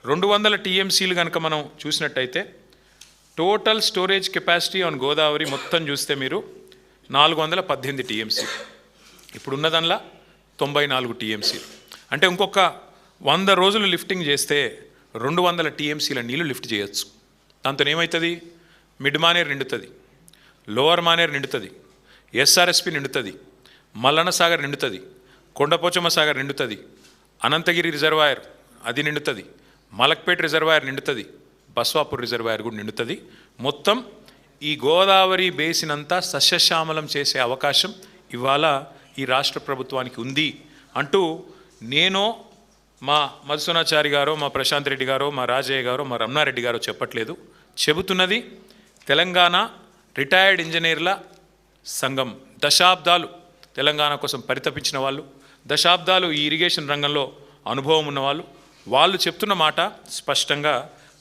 200 టీఎంసీలు కనుక మనం చూసినట్టయితే total storage capacity on Godavari మొత్తం చూస్తే మీరు 418 టీఎంసీ, ఇప్పుడున్న దానిలో 94 టీఎంసీ. అంటే ఇంకొక 100 రోజులు లిఫ్టింగ్ చేస్తే 200 టీఎంసీల నీళ్లు లిఫ్ట్ చేయొచ్చు. దాంతో ఏమవుతుంది? మిడ్ మానేర్ నిండుతుంది, లోవర్ మానేర్ నిండుతుంది, ఎస్ఆర్ఎస్పి నిండుతుంది, మల్లన్న సాగర్ నిండుతుంది, కొండపోచమ్మ సాగర్ నిండుతుంది, అనంతగిరి రిజర్వాయర్ అది నిండుతుంది, మలక్పేట్ రిజర్వాయర్ నిండుతుంది, బస్వాపూర్ రిజర్వాయర్ కూడా నిండుతుంది. మొత్తం ఈ గోదావరి బేసిన్ అంతా సస్యశ్యామలం చేసే అవకాశం ఇవాళ ఈ రాష్ట్ర ప్రభుత్వానికి ఉంది అంటూ నేను, మా మధుసూనాచారి గారో, మా ప్రశాంత్ రెడ్డి గారో, మా రాజయ్య గారో, మా రమణారెడ్డి గారో చెప్పట్లేదు, చెబుతున్నది తెలంగాణ రిటైర్డ్ ఇంజనీర్ల సంఘం. దశాబ్దాలు తెలంగాణ కోసం పరితపించిన వాళ్ళు, దశాబ్దాలు ఈ ఇరిగేషన్ రంగంలో అనుభవం ఉన్నవాళ్ళు, వాళ్ళు చెప్తున్న మాట స్పష్టంగా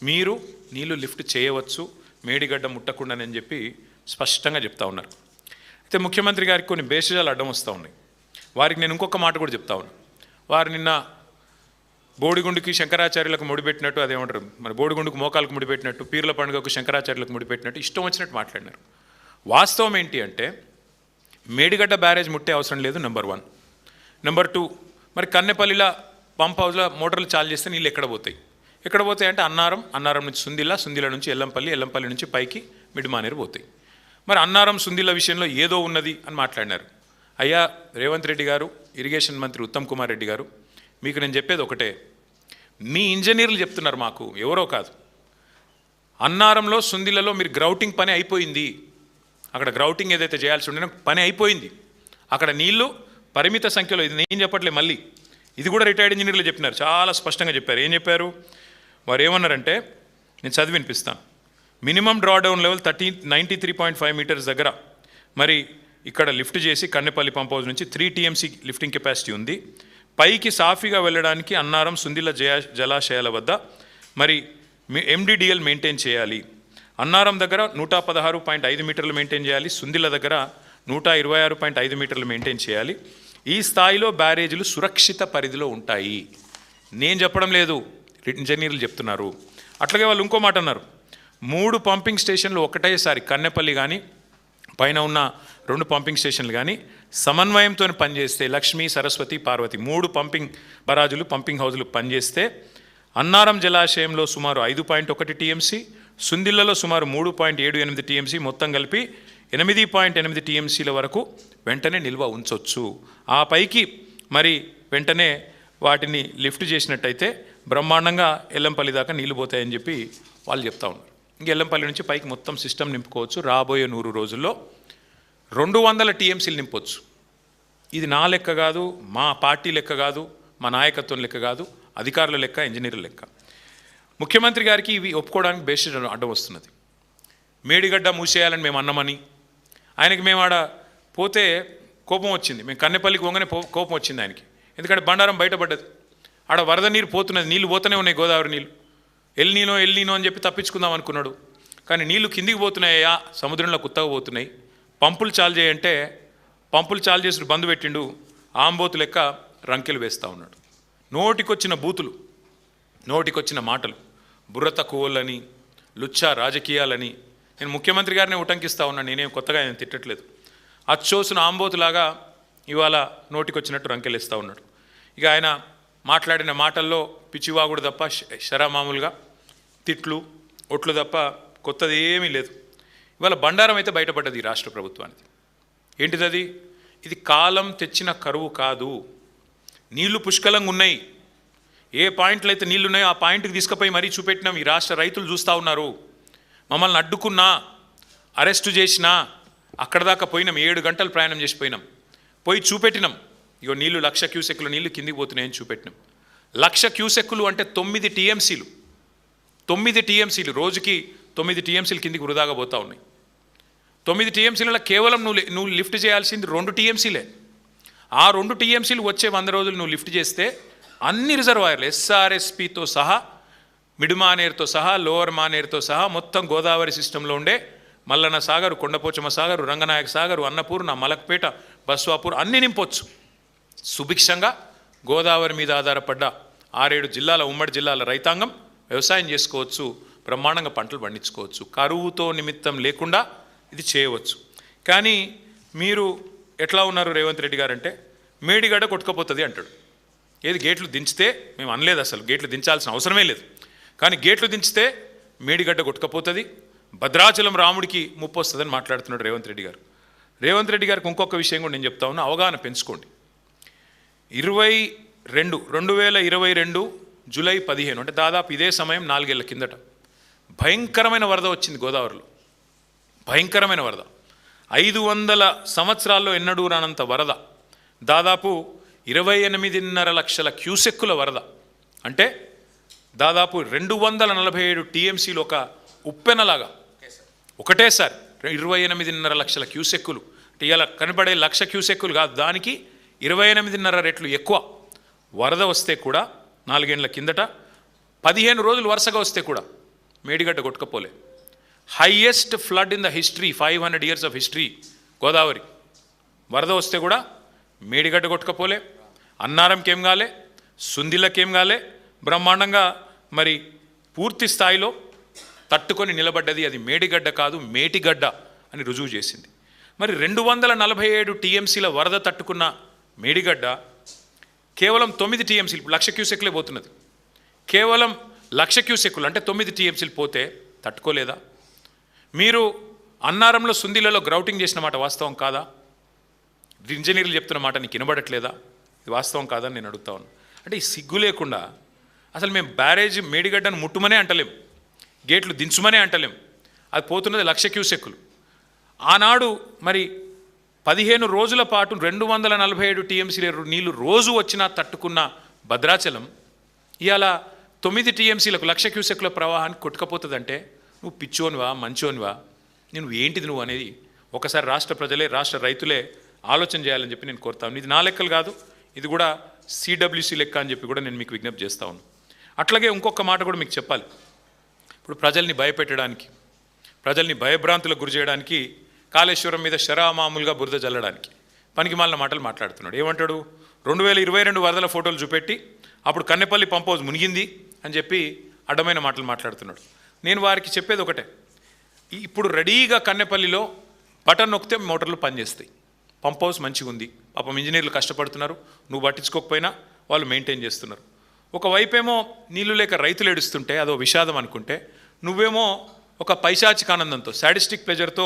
మీరు నీళ్లు లిఫ్ట్ చేయవచ్చు మేడిగడ్డ ముట్టకుండానని చెప్పి స్పష్టంగా చెప్తా ఉన్నారు. అయితే ముఖ్యమంత్రి గారికి కొన్ని బేసిజాలు అడ్డం వస్తూ ఉన్నాయి. వారికి నేను ఇంకొక మాట కూడా చెప్తా ఉన్నాను. వారు నిన్న బోడిగుండుకి శంకరాచార్యులకు ముడిపెట్టినట్టు, అదేమంటారు మన బోడిగుండుకు మోకాలకు ముడిపెట్టినట్టు, పీర్ల పండుగకు శంకరాచార్యులకు ముడిపెట్టినట్టు ఇష్టం వచ్చినట్టు మాట్లాడినారు. వాస్తవం ఏంటి అంటే మేడిగడ్డ బ్యారేజ్ ముట్టే అవసరం లేదు, నెంబర్ 1. నెంబర్ 2, మరి కన్నెపల్లిలో పంప్ హౌస్లో మోటార్లు చాలు చేస్తే నీళ్ళు ఎక్కడ పోతాయి? ఎక్కడ పోతాయి అంటే అన్నారం నుంచి సుందిల నుంచి ఎల్లంపల్లి నుంచి పైకి మిడిమానేరు పోతాయి. మరి అన్నారం సుందిల విషయంలో ఏదో ఉన్నది అని మాట్లాడినారు. అయ్యా రేవంత్ రెడ్డి గారు, ఇరిగేషన్ మంత్రి ఉత్తమ్ కుమార్ రెడ్డి గారు, మీకు నేను చెప్పేది ఒకటే, మీ ఇంజనీర్లు చెప్తున్నారు మాకు, ఎవరో కాదు, అన్నారంలో సుందిలలో మీరు గ్రౌటింగ్ పని అయిపోయింది, అక్కడ గ్రౌటింగ్ ఏదైతే చేయాల్సి ఉండేనో పని అయిపోయింది, అక్కడ నీళ్లు పరిమిత సంఖ్యలో, ఇది నేను చెప్పట్లే, మళ్ళీ ఇది కూడా రిటైర్డ్ ఇంజనీర్లు చెప్పినారు, చాలా స్పష్టంగా చెప్పారు. ఏం చెప్పారు వారు? ఏమన్నారంటే నేను చదివి వినిపిస్తాను. మినిమం డ్రాడౌన్ లెవెల్ 93.5 మీటర్స్ దగ్గర మరి ఇక్కడ లిఫ్ట్ చేసి కన్నెపల్లి పంప్ హౌస్ నుంచి 3 టీఎంసీ లిఫ్టింగ్ కెపాసిటీ ఉంది. పైకి సాఫీగా వెళ్ళడానికి అన్నారం సుందిల జలాశయాల వద్ద మరి ఎండిడిఎల్ మెయింటైన్ చేయాలి. అన్నారం దగ్గర 116.5 మీటర్లు మెయింటైన్ చేయాలి, సుందిల దగ్గర 126.5 మీటర్లు మెయింటైన్ చేయాలి. ఈ స్థాయిలో బ్యారేజీలు సురక్షిత పరిధిలో ఉంటాయి. నేను చెప్పడం లేదు, ఇంజనీర్లు చెప్తున్నారు. అట్లాగే వాళ్ళు ఇంకో మాట అన్నారు, 3 పంపింగ్ స్టేషన్లు ఒకటేసారి కన్నెపల్లి కానీ పైన ఉన్న 2 పంపింగ్ స్టేషన్లు కానీ సమన్వయంతో పనిచేస్తే, లక్ష్మీ సరస్వతి పార్వతి 3 పంపింగ్ బరాజులు పంపింగ్ హౌజులు పనిచేస్తే అన్నారం జలాశయంలో సుమారు 5.1 టీఎంసీ, సుందిళ్లలో సుమారు 3.78 టీఎంసీ, మొత్తం కలిపి 8.8 టీఎంసీల వరకు వెంటనే నిల్వ ఉంచవచ్చు. ఆ పైకి మరి వెంటనే వాటిని లిఫ్ట్ చేసినట్టయితే బ్రహ్మాండంగా ఎల్లంపల్లి దాకా నీళ్లు పోతాయని చెప్పి వాళ్ళు చెప్తా ఉన్నారు. ఇంక ఎల్లంపల్లి నుంచి పైకి మొత్తం సిస్టమ్ నింపుకోవచ్చు. రాబోయే 100 రోజుల్లో 200 టీఎంసీలు నింపొచ్చు. ఇది నా లెక్క కాదు, మా పార్టీ లెక్క కాదు, మా నాయకత్వం లెక్క కాదు, అధికారుల లెక్క, ఇంజనీర్ల లెక్క. ముఖ్యమంత్రి గారికి ఇవి ఒప్పుకోవడానికి బేసిస్ అడ్డం వస్తున్నది. మేడిగడ్డ మూసేయాలని మేము అన్నామని, ఆయనకి మేము ఆడ పోతే కోపం వచ్చింది, మేము కన్నెపల్లికి పోగానే కోపం వచ్చింది ఆయనకి. ఎందుకంటే బండారం బయటపడ్డది, ఆడ వరద నీరు పోతున్నది, నీళ్ళు పోతూనే ఉన్నాయి, గోదావరి నీళ్ళు. ఎల్నీనో అని చెప్పి తప్పించుకుందాం అనుకున్నాడు. కానీ నీళ్లు కిందికి పోతున్నాయా, సముద్రంలో కుత్తగా పోతున్నాయి. పంపులు చాలు చేయంటే పంపులు చాలు చేసి బంద్ పెట్టిండు, ఆంబోతు లెక్క రంకెలు వేస్తూ ఉన్నాడు. నోటికొచ్చిన బూతులు, నోటికొచ్చిన మాటలు, బుర్ర తక్కువలని, లుచ్చా రాజకీయాలని. నేను ముఖ్యమంత్రి గారిని ఉటంకిస్తూ ఉన్నాను, నేనేం కొత్తగా ఆయన తిట్టట్లేదు. అచ్చోసిన ఆంబోతులాగా ఇవాళ నోటికొచ్చినట్టు రంకెలేస్తూ ఉన్నాడు. ఇక ఆయన మాట్లాడిన మాటల్లో పిచ్చివాగుడు తప్ప, శరామామూలుగా తిట్లు ఒట్లు తప్ప కొత్తది ఏమీ లేదు. ఇవాళ బండారం అయితే బయటపడ్డది ఈ రాష్ట్ర ప్రభుత్వానికి. ఏంటిది అది? ఇది కాలం తెచ్చిన కరువు కాదు, నీళ్లు పుష్కలంగా ఉన్నాయి. ఏ పాయింట్లు అయితే నీళ్లు ఉన్నాయో ఆ పాయింట్కి తీసుకుపోయి మరీ చూపెట్టినాం. ఈ రాష్ట్ర రైతులు చూస్తూ ఉన్నారు. మమ్మల్ని అడ్డుకున్నా, అరెస్టు చేసినా అక్కడ దాకా పోయినాం, 7 గంటలు ప్రయాణం చేసిపోయినాం, పోయి చూపెట్టినాం. ఇగో నీళ్లు 1,00,000 క్యూసెక్కులు నీళ్లు కిందికి పోతున్నాయని చూపెట్టినాం. 1,00,000 క్యూసెక్కులు అంటే 9 టీఎంసీలు. 9 టీఎంసీలు రోజుకి 9 టీఎంసీలు కిందికి వృధాగా పోతూ ఉన్నాయి. 9 టీఎంసీలలో కేవలం నువ్వు లిఫ్ట్ చేయాల్సింది 2 టీఎంసీలే. ఆ 2 టీఎంసీలు వచ్చే 100 రోజులు నువ్వు లిఫ్ట్ చేస్తే అన్ని రిజర్వాయర్లు ఎస్ఆర్ఎస్పితో సహా, మిడ్ మానేరుతో సహా, లోవర్ మానేరుతో సహా మొత్తం గోదావరి సిస్టంలో ఉండే మల్లన్న సాగరు, కొండపోచమ్మ సాగరు, రంగనాయక సాగరు, అన్నపూర్ణ, మలక్పేట, బస్వాపూర్ అన్నీ నింపొచ్చు. సుభిక్షంగా గోదావరి మీద ఆధారపడ్డ 6-7 జిల్లాల, ఉమ్మడి జిల్లాల రైతాంగం వ్యవసాయం చేసుకోవచ్చు, బ్రహ్మాండంగా పంటలు పండించుకోవచ్చు, కరువుతో నిమిత్తం లేకుండా ఇది చేయవచ్చు. కానీ మీరు ఎట్లా ఉన్నారు రేవంత్ రెడ్డి గారు అంటే మేడిగడ్డ కొట్టుకపోతుంది అంటాడు. ఏది గేట్లు దించితే మేము అనలేదు, అసలు గేట్లు దించాల్సిన అవసరమే లేదు, కానీ గేట్లు దించితే మేడిగడ్డ కొట్టుకపోతుంది, భద్రాచలం రాముడికి ముప్పు వస్తుందని మాట్లాడుతున్నాడు రేవంత్ రెడ్డి గారు. రేవంత్ రెడ్డి గారికి ఇంకొక విషయం కూడా నేను చెప్తా ఉన్నా, అవగాహన పెంచుకోండి. 2022 జూలై 15 అంటే దాదాపు ఇదే సమయం 4 ఏళ్ల కిందట భయంకరమైన వరద వచ్చింది గోదావరిలో. భయంకరమైన వరద, 500 సంవత్సరాల్లో ఎన్నడూ రానంత వరద, దాదాపు 28.5 లక్షల క్యూసెక్కుల వరద. అంటే దాదాపు 247 టీఎంసీలు ఒక ఉప్పెనలాగా ఒకటేసారి 28.5 లక్షల క్యూసెక్కులు. అంటే ఇలా కనపడే 1,00,000 క్యూసెక్కులు కాదు, దానికి 28.5 రెట్లు ఎక్కువ వరద వస్తే కూడా 4 ఏళ్ల కిందట 15 రోజులు వరుసగా వస్తే కూడా మేడిగడ్డ కొట్టుకపోలే. Highest flood in the history, 500 years of history Godavari. వరద వస్తే కూడా మేడిగడ్డ కొట్టుకపోలే, అన్నారంకేం కాలే, సుందిలకేం కాలే, బ్రహ్మాండంగా మరి పూర్తి స్థాయిలో తట్టుకొని నిలబడ్డది. అది మేడిగడ్డ కాదు, మేటిగడ్డ అని రుజువు చేసింది. మరి 247 టీఎంసీల వరద తట్టుకున్న మేడిగడ్డ కేవలం 9 టీఎంసీలు, 1,00,000 క్యూసెక్లే పోతున్నది. కేవలం 1,00,000 క్యూసెక్కులు అంటే 9 టీఎంసీలు పోతే తట్టుకోలేదా? మీరు అన్నారంలో సుందిలలో గ్రౌటింగ్ చేసిన మాట వాస్తవం కాదా? ఇంజనీర్లు చెప్తున్న మాట నీకు వినబడట్లేదా? ఇది వాస్తవం కాదని నేను అడుగుతా ఉన్నాను. అంటే ఈ సిగ్గు లేకుండా అసలు మేము బ్యారేజ్ మేడిగడ్డను ముట్టుమనే అంటలేం, గేట్లు దించుమనే అంటలేం, అది పోతున్నది 1,00,000 క్యూసెక్కులు. ఆనాడు మరి 15 రోజుల పాటు 247 టీఎంసీల నీళ్లు రోజు వచ్చినా తట్టుకున్న భద్రాచలం ఇవాళ 9 టీఎంసీలకు 1,00,000 క్యూసెక్కుల ప్రవాహానికి కొట్టుకపోతుందంటే నువ్వు పిచ్చోనివా మంచోనివా, నువ్వు ఏంటిది నువ్వు అనేది ఒకసారి రాష్ట్ర ప్రజలే, రాష్ట్ర రైతులే ఆలోచన చేయాలని చెప్పి నేను కోరుతాను. ఇది నా లెక్కలు కాదు, ఇది కూడా సిడబ్ల్యూసి లెక్క అని చెప్పి కూడా నేను మీకు విజ్ఞప్తి చేస్తా ఉన్నాను. అట్లాగే ఇంకొక మాట కూడా మీకు చెప్పాలి. ఇప్పుడు ప్రజల్ని భయపెట్టడానికి, ప్రజల్ని భయభ్రాంతులకు గురి చేయడానికి, కాళేశ్వరం మీద మామూలుగా బురద జల్లడానికి పనికిమాలిన మాటలు మాట్లాడుతున్నాడు. ఏమంటాడు? 2022 వరదల ఫోటోలు చూపెట్టి అప్పుడు కన్నెపల్లి పంప్ హౌస్ మునిగింది అని చెప్పి అడ్డమైన మాటలు మాట్లాడుతున్నాడు. నేను వారికి చెప్పేది ఒకటే, ఇప్పుడు రెడీగా కన్నెపల్లిలో బటన్ నొక్కితే మోటార్లు పనిచేస్తాయి, పంప్ హౌస్ మంచిగా ఉంది, పాపం ఇంజనీర్లు కష్టపడుతున్నారు, నువ్వు పట్టించుకోకపోయినా వాళ్ళు మెయింటైన్ చేస్తున్నారు. ఒకవైపేమో నీళ్లు లేక రైతులు ఏడుస్తుంటే అదో విషాదం అనుకుంటే, నువ్వేమో ఒక పైశాచిక ఆనందంతో, సాడిస్టిక్ ప్లెజర్తో